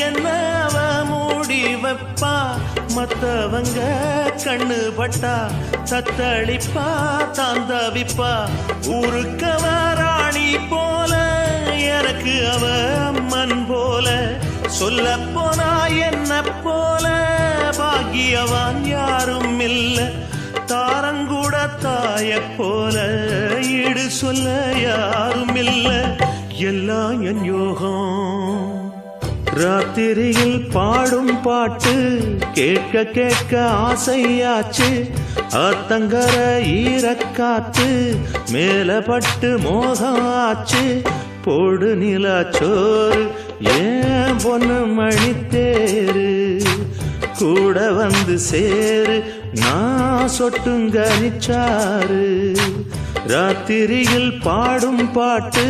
என்ன அவ மூடி வைப்பா, மத்தவங்க கண்ணு பட்டா தத்தளிப்பா தாந்தவிப்பா. ஊருக்கவ ராணி போல, எனக்கு அவ அம்மன் போல. சொல்ல போனா என்ன போல பாக்கியவான் யாரும் இல்ல. தாரங்கூட தாய போல ஈடு சொல்ல யாரும் இல்ல. எல்லாம் என் யோகம். ராத்திரியில் பாடும் பாட்டு கேட்க கேட்க ஆசையாச்சு. ஆத்தங்கர ஈரக்காத்து மேல பட்டு மோகம் ஆச்சு. போடு நிலாச்சோறு ஏன் பொண்ணு மணித்தேரு, கூட வந்து சேரு நான் சொட்டுங்க நிச்சாரு. ராத்திரியில் பாடும் பாட்டு